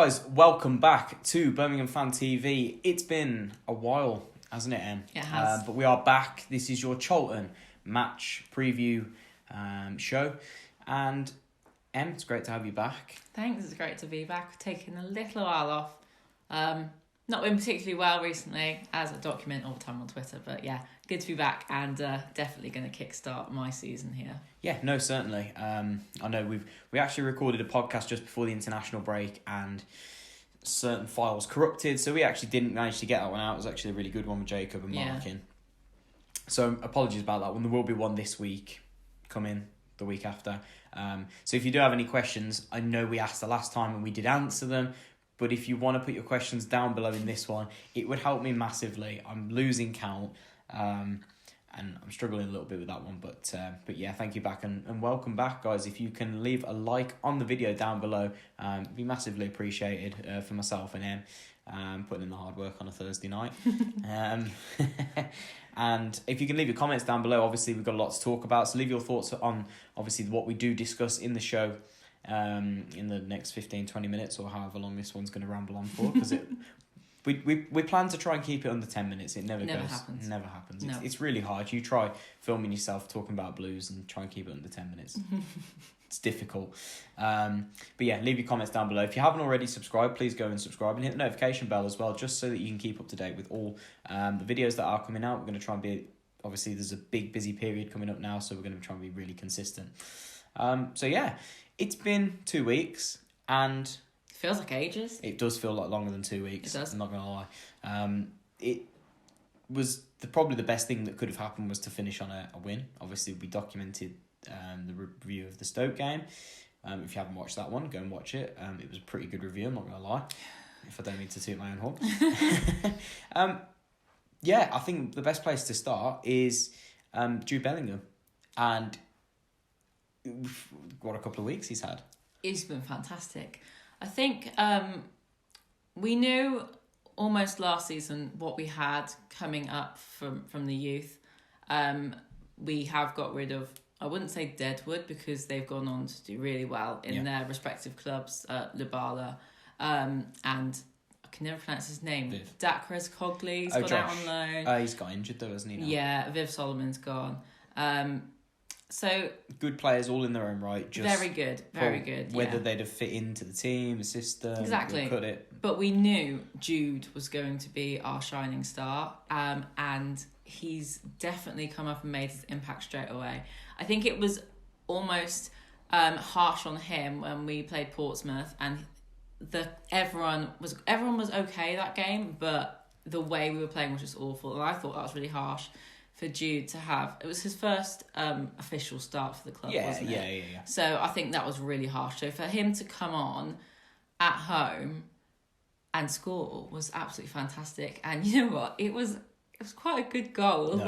guys, welcome back to Birmingham Fan TV. It's been a while, hasn't it, Em? It has. But we are back. This is your Charlton match preview show. And Em, it's great to have you back. Thanks, it's great to be back. Taking a little while off. Not been particularly well recently, as I document all the time on Twitter. But yeah, good to be back and definitely going to kickstart my season here. Yeah, no, certainly. I know we actually recorded a podcast just before the international break and certain files corrupted, so we actually didn't manage to get that one out. It was actually a really good one with Jacob and Markin. So apologies about that one. There will be one this week, coming the week after. So if you do have any questions, I know we asked the last time and we did answer them, but if you want to put your questions down below in this one, it would help me massively. I'm losing count. And I'm struggling a little bit with that one, but yeah, thank you back and welcome back, guys. If you can leave a like on the video down below, it'd be massively appreciated for myself and Em, putting in the hard work on a Thursday night. And if you can leave your comments down below, obviously we've got a lot to talk about, so leave your thoughts on obviously what we do discuss in the show in the next 15-20 minutes or however long this one's going to ramble on for, because We plan to try and keep it under 10 minutes. It never goes. Happens. Never happens. No. It's really hard. You try filming yourself talking about Blues and try and keep it under 10 minutes. It's difficult. But yeah, leave your comments down below. If you haven't already subscribed, please go and subscribe and hit the notification bell as well, just so that you can keep up to date with all the videos that are coming out. We're going to try and be... Obviously, there's a big, busy period coming up now, so we're going to try and be really consistent. So yeah, it's been 2 weeks and... Feels like ages. It does feel like longer than 2 weeks. It does. I'm not going to lie. It was probably the best thing that could have happened was to finish on a win. Obviously, we documented the review of the Stoke game. If you haven't watched that one, go and watch it. It was a pretty good review, I'm not going to lie, if I don't mean to toot my own horn. Yeah, I think the best place to start is Jude Bellingham. And what a couple of weeks he's had. He's been fantastic. I think we knew almost last season what we had coming up from the youth. We have got rid of, I wouldn't say Deadwood, because they've gone on to do really well in their respective clubs, Libala, and I can never pronounce his name. Viv. Dakres Cogley's gone out on loan. He's got injured though, hasn't he? Now? Yeah, Viv Solomon's gone. So good players all in their own right. Just very good. Whether they'd have fit into the team, the system, exactly. Cut it. But we knew Jude was going to be our shining star, and he's definitely come up and made his impact straight away. I think it was almost harsh on him when we played Portsmouth, and everyone was okay that game, but the way we were playing was just awful, and I thought that was really harsh for Jude to have. It was his first official start for the club, wasn't it? Yeah. So I think that was really harsh. So for him to come on at home and score was absolutely fantastic. And you know what? It was quite a good goal.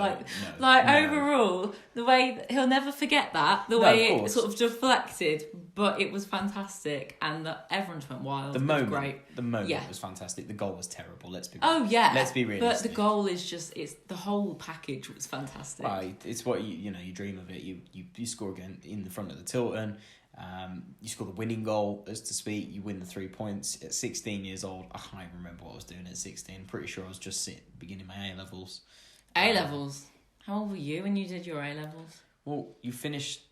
Overall, the way he'll never forget that. The way it sort of deflected, but it was fantastic, and everyone just went wild. The moment great. was fantastic. The goal was terrible. Let's be realistic. But the goal is it's the whole package was fantastic. Right, it's what you dream of it. You score again in the front of the Tilton. You score the winning goal, as to speak. You win the 3 points at 16 years old. I can't even remember what I was doing at 16. Pretty sure I was just beginning my A-levels. A-levels? How old were you when you did your A-levels? Well, you finished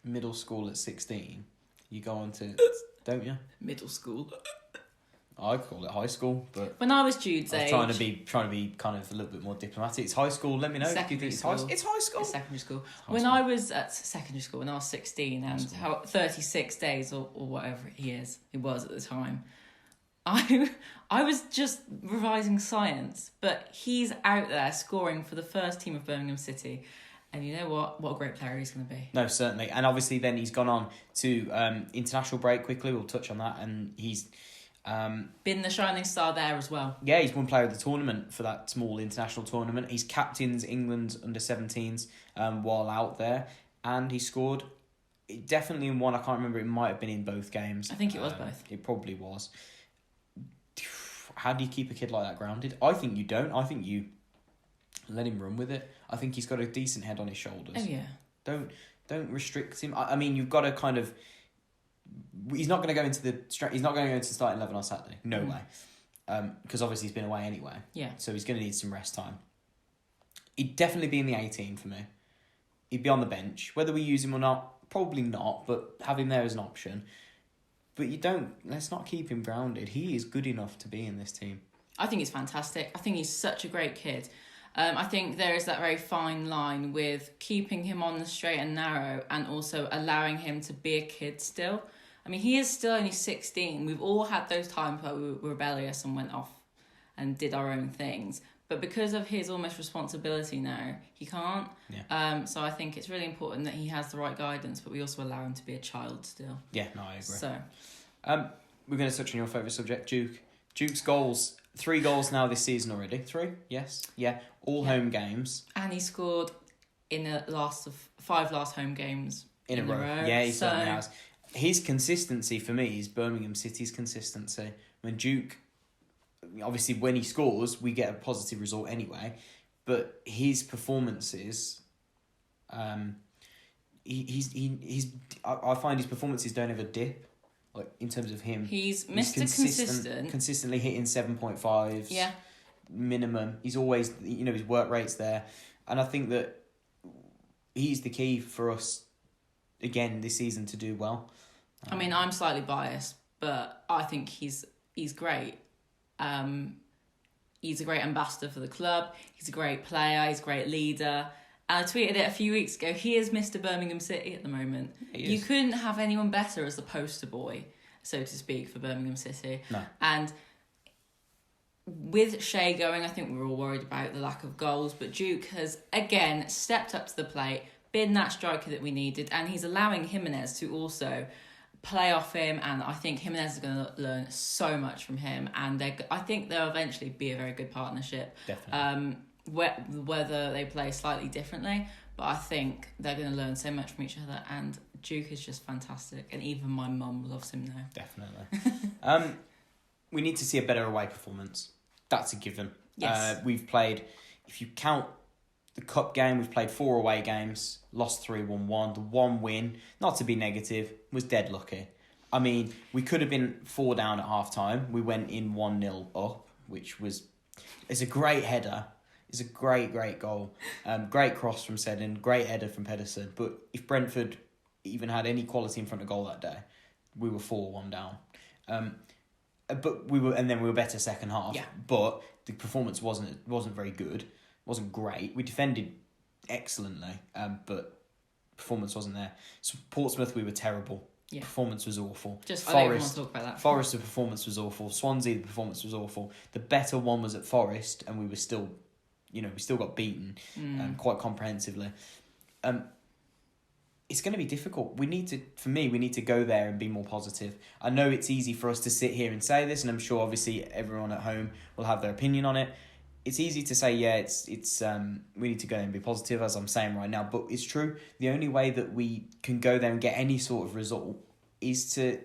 middle school at 16. You go on to, don't you? Middle school. I call it high school, but when I was Jude's age, trying to be kind of a little bit more diplomatic. It's high school. Let me know. Secondary It's school. It's high school. It's secondary school. When I was at secondary school, when I was 16 and 36 days or whatever he was at the time, I was just revising science, but he's out there scoring for the first team of Birmingham City. And you know what? What a great player he's going to be. No, certainly. And obviously then he's gone on to international break quickly. We'll touch on that. And he's been the shining star there as well. Yeah, he's won player of the tournament for that small international tournament. He's captains England's under-17s while out there. And he scored definitely in one. I can't remember. It might have been in both games. I think it was both. It probably was. How do you keep a kid like that grounded? I think you don't. I think you let him run with it. I think he's got a decent head on his shoulders. Oh, yeah. Don't restrict him. I mean, you've got to kind of he's not going to go into the starting 11 on Saturday. No way. Because obviously he's been away anyway. Yeah. So he's going to need some rest time. He'd definitely be in the 18 for me. He'd be on the bench. Whether we use him or not, probably not, but have him there as an option. But let's not keep him grounded. He is good enough to be in this team. I think he's fantastic. I think he's such a great kid. I think there is that very fine line with keeping him on the straight and narrow and also allowing him to be a kid still. I mean, he is still only 16. We've all had those times where we were rebellious and went off and did our own things. But because of his almost responsibility now, he can't. Yeah. So I think it's really important that he has the right guidance, but we also allow him to be a child still. Yeah, no, I agree. So, we're going to touch on your favourite subject, Juke. Juke's goals. 3 goals now this season already. 3? Yes. Yeah. All home games. And he scored in the last of 5 home games in a row. Yeah, he certainly has. His consistency for me is Birmingham City's consistency. When Juke, obviously when he scores, we get a positive result anyway. But his performances, I find his performances don't ever dip. Like in terms of him, he's Mr. Consistent. Consistently hitting 7.5s. Yeah. Minimum. He's always, his work rate's there, and I think that he's the key for us again this season to do well. I mean, I'm slightly biased, but I think he's great. He's a great ambassador for the club. He's a great player. He's a great leader. And I tweeted it a few weeks ago. He is Mr. Birmingham City at the moment. You couldn't have anyone better as the poster boy, so to speak, for Birmingham City. No. And with Shea going, I think we were all worried about the lack of goals, but Juke has, again, stepped up to the plate, been that striker that we needed, and he's allowing Jimenez to also play off him, and I think Jimenez is going to learn so much from him, and I think they'll eventually be a very good partnership. Definitely. Whether they play slightly differently, but I think they're going to learn so much from each other, and Juke is just fantastic, and even my mum loves him now. Definitely. We need to see a better away performance. That's a given. Yes. We've played, if you count the cup game, we've played 4 away games, lost 3, won 1. The one win, not to be negative, was dead lucky. I mean, we could have been 4 down at half time. We went in 1-0 up, it's a great header. It's a great, great goal. Great cross from Seddon, great header from Pedersen. But if Brentford even had any quality in front of goal that day, we were 4-1 down. But we were better second half. Yeah. But the performance wasn't very good. Wasn't great. We defended excellently, but performance wasn't there. So Portsmouth, we were terrible. Yeah. Performance was awful. I don't even want to talk about that. Forest, the performance was awful. Swansea, the performance was awful. The better one was at Forest, and we were still, we still got beaten quite comprehensively. It's going to be difficult. We need to go there and be more positive. I know it's easy for us to sit here and say this, and I'm sure obviously everyone at home will have their opinion on it. It's easy to say, we need to go there and be positive, as I'm saying right now, but it's true. The only way that we can go there and get any sort of result is to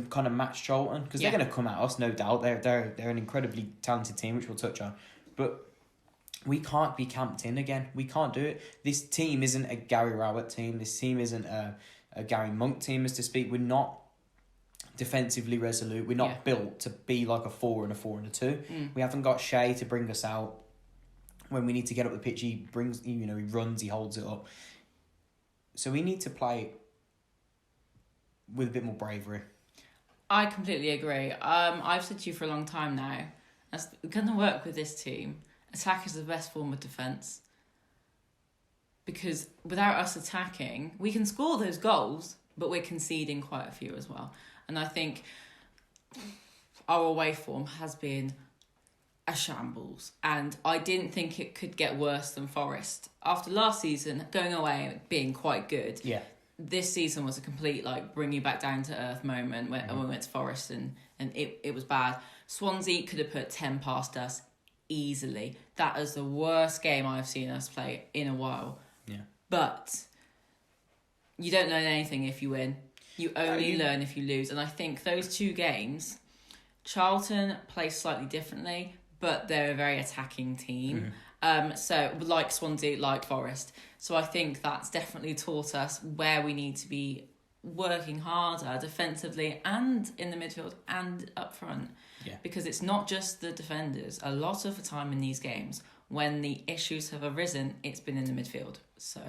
kind of match Charlton, because they're going to come at us, no doubt. They're an incredibly talented team, which we'll touch on, but we can't be camped in again. We can't do it. This team isn't a Gary Rowett team. This team isn't a Gary Monk team, as to speak. We're not defensively resolute. We're not built to be like a 4 and a 4 and a 2. We haven't got Shea to bring us out. When we need to get up the pitch, he brings, he runs, he holds it up. So we need to play with a bit more bravery. I completely agree. I've said to you for a long time now, as we're going to work with this team, attack is the best form of defence. Because without us attacking, we can score those goals, but we're conceding quite a few as well. And I think our away form has been a shambles. And I didn't think it could get worse than Forest. After last season, going away and being quite good, this season was a complete bring you back down to earth moment when we went to Forest and it was bad. Swansea could have put 10 past us easily. That is the worst game I've seen us play in a while. Yeah. But you don't learn anything if you win. You only learn if you lose. And I think those 2 games, Charlton plays slightly differently, but they're a very attacking team. So like Swansea, like Forest. So I think that's definitely taught us where we need to be working harder defensively and in the midfield and up front. Yeah. Because it's not just the defenders. A lot of the time in these games, when the issues have arisen, it's been in the midfield. So...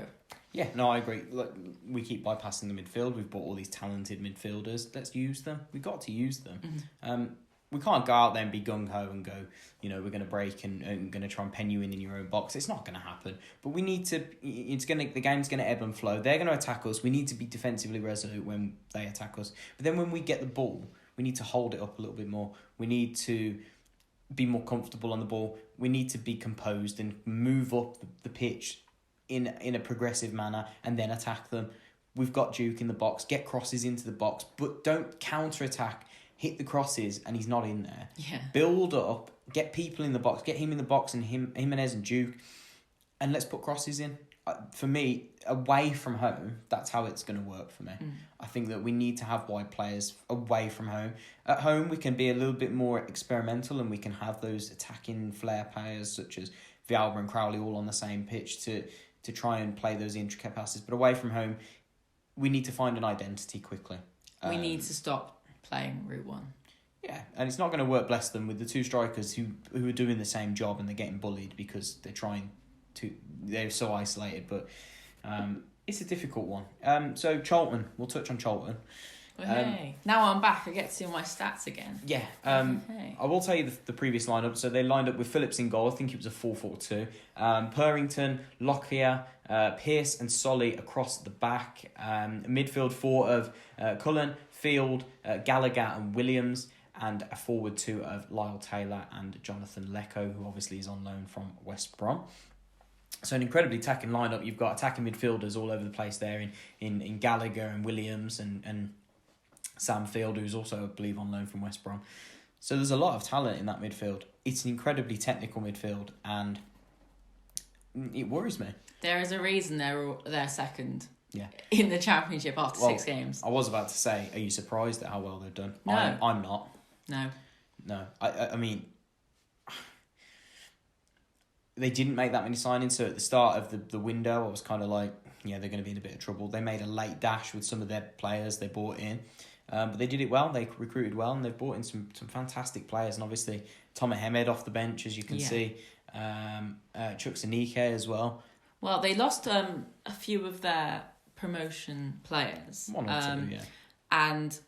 Yeah, no, I agree. Look, we keep bypassing the midfield. We've bought all these talented midfielders. Let's use them. We've got to use them. Mm-hmm. We can't go out there and be gung-ho and go, we're going to break and going to try and pen you in your own box. It's not going to happen. But we need to... The game's going to ebb and flow. They're going to attack us. We need to be defensively resolute when they attack us. But then when we get the ball, we need to hold it up a little bit more. We need to be more comfortable on the ball. We need to be composed and move up the pitch in a progressive manner and then attack them. We've got Juke in the box, get crosses into the box, but don't counter-attack, hit the crosses and he's not in there. Yeah. Build up, get people in the box, get him in the box and Jimenez and Juke, and let's put crosses in. For me, away from home, that's how it's going to work for me. I think that we need to have wide players away from home. At home, we can be a little bit more experimental and we can have those attacking flair players such as Vialba and Crowley all on the same pitch to try and play those intricate passes. But away from home, we need to find an identity quickly. We need to stop playing Route 1. Yeah, and it's not going to work, bless them, with the two strikers who are doing the same job and they're getting bullied because they're so isolated. But it's a difficult one. So Charlton, we'll touch on Charlton. Hey. Now I'm back, I get to see my stats again. Yeah, I will tell you the previous lineup. So they lined up with Phillips in goal. I think it was a 4-4-2. Purrington, Lockyer, Pearce and Solly across the back. Midfield four of Cullen, Field, Gallagher and Williams. And a forward two of Lyle Taylor and Jonathan Lecco, who obviously is on loan from West Brom. So an incredibly attacking lineup. You've got attacking midfielders all over the place there in Gallagher and Williams and Sam Field, who's also, I believe, on loan from West Brom. So there's a lot of talent in that midfield. It's an incredibly technical midfield, and it worries me. There is a reason they're second. Yeah. In the Championship after 6 games. I was about to say, are you surprised at how well they've done? No. I'm not. No. I mean, they didn't make that many signings, so at the start of the window, I was kind of like, yeah, they're going to be in a bit of trouble. They made a late dash with some of their players they bought in. But they did it well. They recruited well, and they've brought in some fantastic players. And obviously, Tom Hamed off the bench, as you can see. Chuck Sanike as well. Well, they lost a few of their promotion players. One or two, yeah. And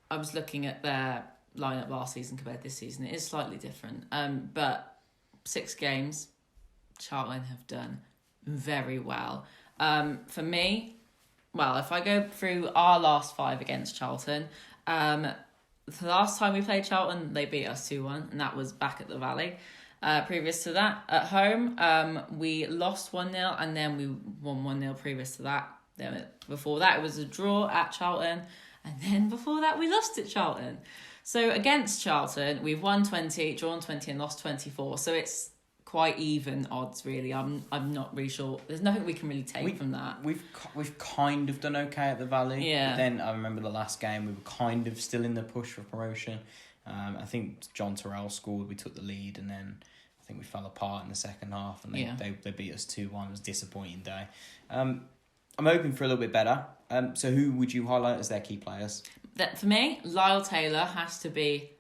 I was looking at their lineup last season compared to this season. It is slightly different. But 6 games, Charlton have done very well. For me, well, if I go through our last 5 against Charlton, the last time we played Charlton, they beat us 2-1, and that was back at the Valley. Previous to that, at home, we lost 1-0, and then we won 1-0 previous to that. Then before that, it was a draw at Charlton, and then before that, we lost at Charlton. So against Charlton, we've won 20, drawn 20, and lost 24. So it's quite even odds, really. I'm not really sure. There's nothing we can really take from that. We've kind of done okay at the Valley. Yeah. But then I remember the last game, we were kind of still in the push for promotion. I think John Terrell scored, we took the lead, and then I think we fell apart in the second half, and they beat us 2-1. It was a disappointing day. I'm hoping for a little bit better. So who would you highlight as their key players? That for me, Lyle Taylor has to be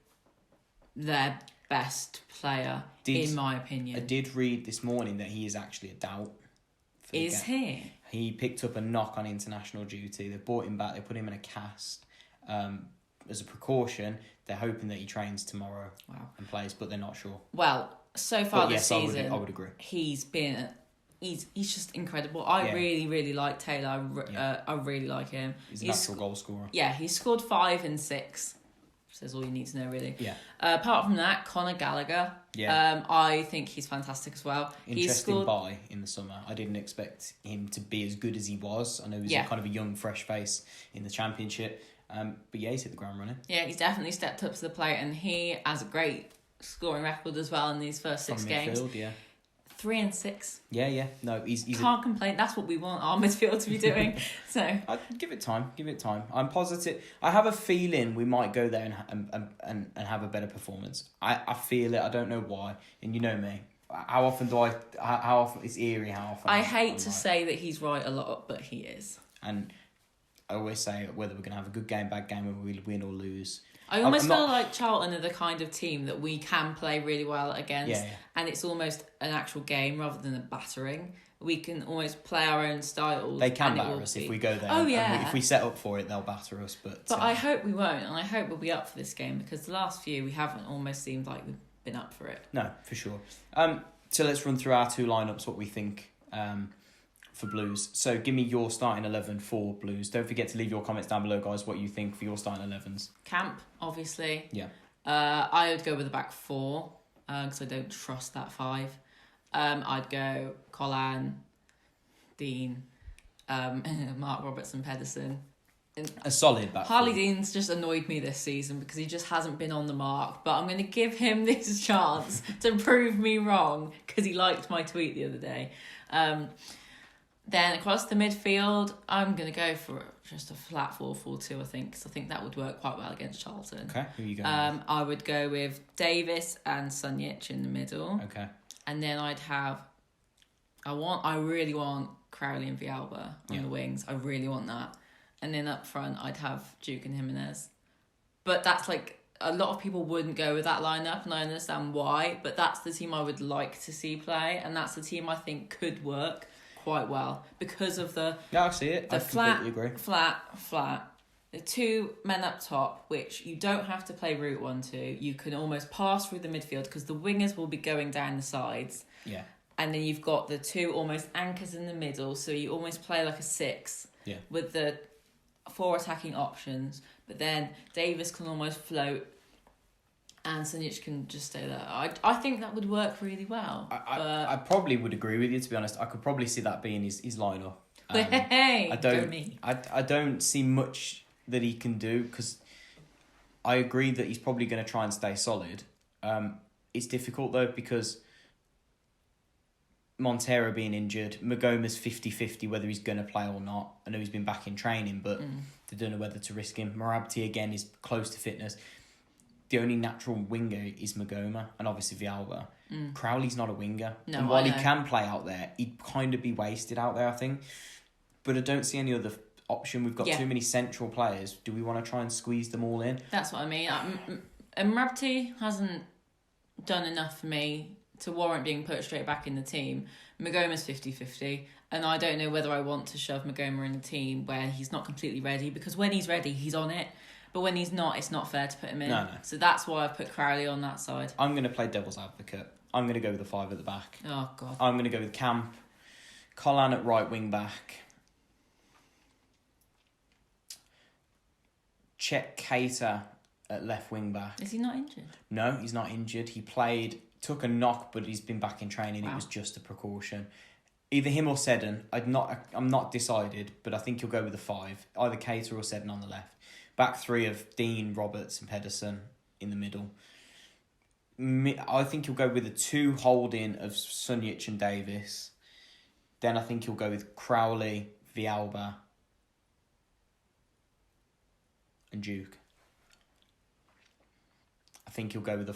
their best player, in my opinion. I did read this morning that he is actually a doubt. Is he? He picked up a knock on international duty. They brought him back. They put him in a cast. As a precaution, they're hoping that he trains tomorrow and plays, but they're not sure. Well, so far this season, I would agree. He's just incredible. I really, really like Taylor. I really like him. He's a natural goal scorer. Yeah, he scored 5 and 6. Says all you need to know, really. Yeah. Apart from that, Conor Gallagher. Yeah. I think he's fantastic as well. Interesting buy in the summer. I didn't expect him to be as good as he was. I know he was kind of a young, fresh face in the Championship. But yeah, he's hit the ground running. Yeah, he's definitely stepped up to the plate, and he has a great scoring record as well in these first 6 games. Midfield, yeah. 3 and 6. Yeah. No, he's can't complain. That's what we want our midfield to be doing. So I'd give it time. I'm positive. I have a feeling we might go there and have a better performance. I feel it. I don't know why. And you know me. How often it's eerie how often. I hate to say that he's right a lot, but he is. And I always say whether we're going to have a good game, bad game, whether we win or lose. I almost feel like Charlton are the kind of team that we can play really well against, and it's almost an actual game rather than a battering. We can almost play our own styles. They can batter us if we go there. Oh, yeah. If we set up for it, they'll batter us. But I hope we won't, and I hope we'll be up for this game, because the last few we haven't almost seemed like we've been up for it. No, for sure. So let's run through our two lineups, what we think for Blues. So give me your starting 11 for Blues. Don't forget to leave your comments down below, guys, what you think for your starting 11s. Camp, obviously. Yeah. I would go with the back four, because I don't trust that five. I'd go Collan, Dean, Mark Robertson, Pedersen. A solid back Harley four. Dean's just annoyed me this season because he just hasn't been on the mark, but I'm going to give him this chance to prove me wrong, because he liked my tweet the other day. Then across the midfield, I'm going to go for just a flat 4-4-2, I think, because I think that would work quite well against Charlton. Okay, who are you going with? I would go with Davis and Sunjic in the middle. Okay. And then I'd have... I really want Crowley and Villalba on the wings. I really want that. And then up front, I'd have Juke and Jimenez. But that's like... A lot of people wouldn't go with that lineup, and I understand why. But that's the team I would like to see play. And that's the team I think could work quite well. Because of the... Yeah, I see it. The I completely agree. flat. The two men up top, which you don't have to play route 1-2. You can almost pass through the midfield, because the wingers will be going down the sides. Yeah. And then you've got the two almost anchors in the middle, so you almost play like a 6 with the 4 attacking options. But then Davis can almost float, and Sunjic can just stay there. I think that would work really well. I probably would agree with you, to be honest. I could probably see that being his lineup. I don't see much that he can do, because I agree that he's probably going to try and stay solid. It's difficult though, because Montero being injured, Magoma's 50-50 whether he's going to play or not. I know he's been back in training, but they don't know whether to risk him. Marabti again is close to fitness. The only natural winger is Magoma, and obviously Villalba. Crowley's not a winger. No, and while he can play out there, he'd kind of be wasted out there, I think. But I don't see any other option. We've got too many central players. Do we want to try and squeeze them all in? That's what I mean. Marabti hasn't done enough for me to warrant being put straight back in the team. Magoma's 50-50, and I don't know whether I want to shove Magoma in the team where he's not completely ready, because when he's ready, he's on it. But when he's not, it's not fair to put him in. No. So that's why I've put Crowley on that side. I'm going to play devil's advocate. I'm going to go with the 5 at the back. Oh, God. I'm going to go with Camp, Collan at right wing back, Chet Cater at left wing back. Is he not injured? No, he's not injured. He took a knock, but he's been back in training. Wow. It was just a precaution. Either him or Seddon. I'm not decided, but I think he'll go with the 5. Either Cater or Seddon on the left. Back 3 of Dean, Roberts and Pedersen in the middle. I think he'll go with the 2 holding of Sunjic and Davis. Then I think he'll go with Crowley, Villalba and Juke. I think he'll go with a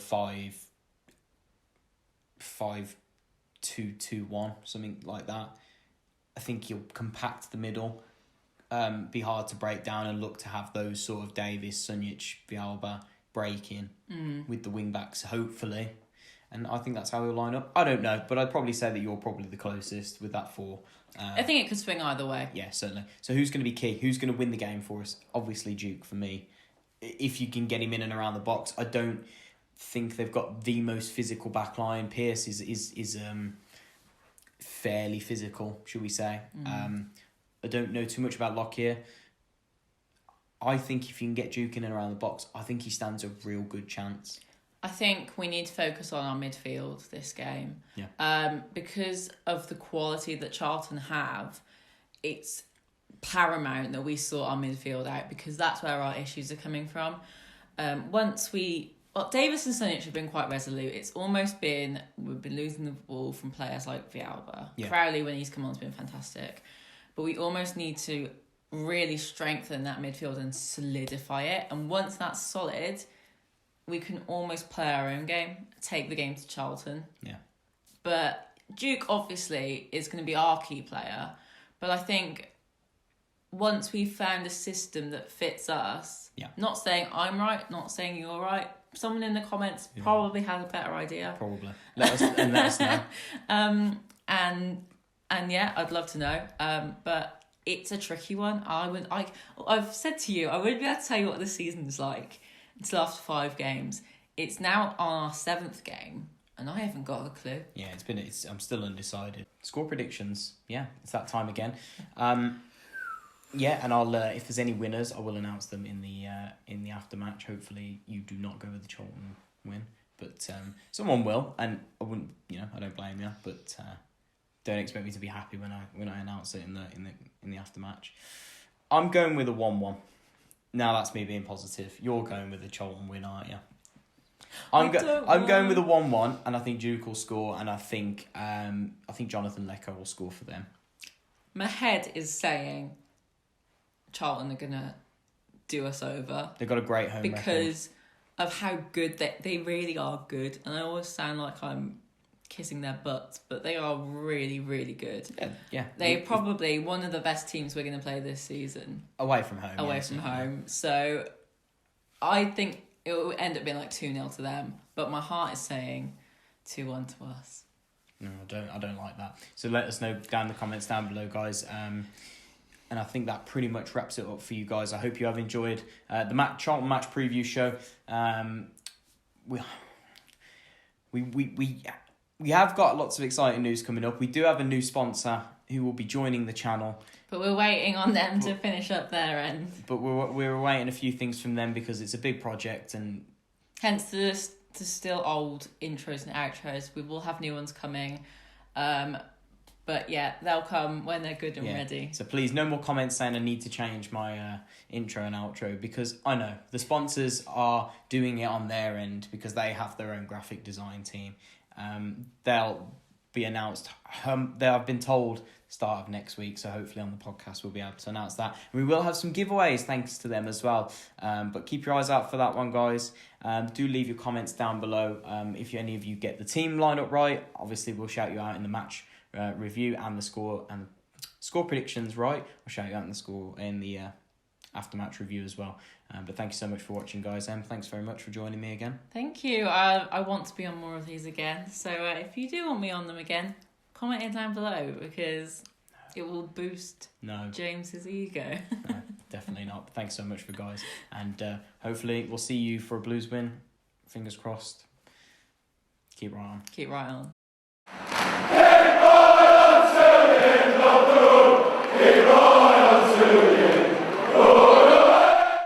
5-2-2-1, something like that. I think he'll compact the middle, be hard to break down, and look to have those sort of Davis, Sunjic, Villalba breaking with the wing backs, hopefully. And I think that's how he'll line up. I don't know, but I'd probably say that you're probably the closest with that 4. I think it could swing either way. Yeah, certainly. So who's going to be key? Who's going to win the game for us? Obviously Juke for me. If you can get him in and around the box. I don't think they've got the most physical back line. Pearce is fairly physical, should we say. I don't know too much about Lockyer. I think if you can get Juke in and around the box, I think he stands a real good chance. I think we need to focus on our midfield this game. Yeah. Because of the quality that Charlton have, it's paramount that we sort our midfield out, because that's where our issues are coming from. Davis and Sunjic have been quite resolute. It's almost been, we've been losing the ball from players like Villalba. Yeah. Crowley, when he's come on, has been fantastic. But we almost need to really strengthen that midfield and solidify it. And once that's solid, we can almost play our own game, take the game to Charlton. Yeah. But Juke, obviously, is going to be our key player. But I think once we've found a system that fits us, not saying I'm right, not saying you're right. Someone in the comments probably has a better idea. Probably. Let us know. And yeah, I'd love to know. But it's a tricky one. I've said to you, I wouldn't be able to tell you what the season's like until after 5 games. It's now on our 7th game, and I haven't got a clue. Yeah, I'm still undecided. Score predictions. Yeah, it's that time again. Yeah, and I'll if there's any winners, I will announce them in the aftermatch. Hopefully, you do not go with the Charlton win, but someone will, and I wouldn't. I don't blame you, but don't expect me to be happy when I announce it in the aftermatch. I'm going with a 1-1. Now that's me being positive. You're going with the Charlton win, aren't you? I'm going with a 1-1, and I think Juke will score, and I think Jonathan Lecco will score for them. My head is saying Charlton are gonna do us over. They've got a great home because record. Of how good they really are good, and I always sound like I'm kissing their butts, but they are really, really good. Yeah. They're probably one of the best teams we're going to play this season. Away from home. Home. So I think it will end up being like 2-0 to them, but my heart is saying 2-1 to us. No, I don't like that. So let us know down in the comments down below, guys. And I think that pretty much wraps it up for you guys. I hope you have enjoyed the Charlton match preview show. We have got lots of exciting news coming up. We do have a new sponsor who will be joining the channel. But we're waiting on them to finish up their end. But we're waiting a few things from them because it's a big project, and hence the still old intros and outros. We will have new ones coming. But yeah, they'll come when they're good and ready. So please, no more comments saying I need to change my intro and outro, because I know the sponsors are doing it on their end because they have their own graphic design team. They'll be announced. I've been told start of next week, so hopefully on the podcast we'll be able to announce that. And we will have some giveaways thanks to them as well. But keep your eyes out for that one, guys. Do leave your comments down below. If any of you get the team lineup right, obviously we'll shout you out in the match review and the score predictions right. We'll shout you out in the score in the aftermatch review as well. But thank you so much for watching, guys. Thanks very much for joining me again. Thank you. I want to be on more of these again. So if you do want me on them again, comment it down below, because it will boost James's ego. No, definitely not. Thanks so much for guys. And hopefully we'll see you for a Blues win. Fingers crossed. Keep right on. Keep right on.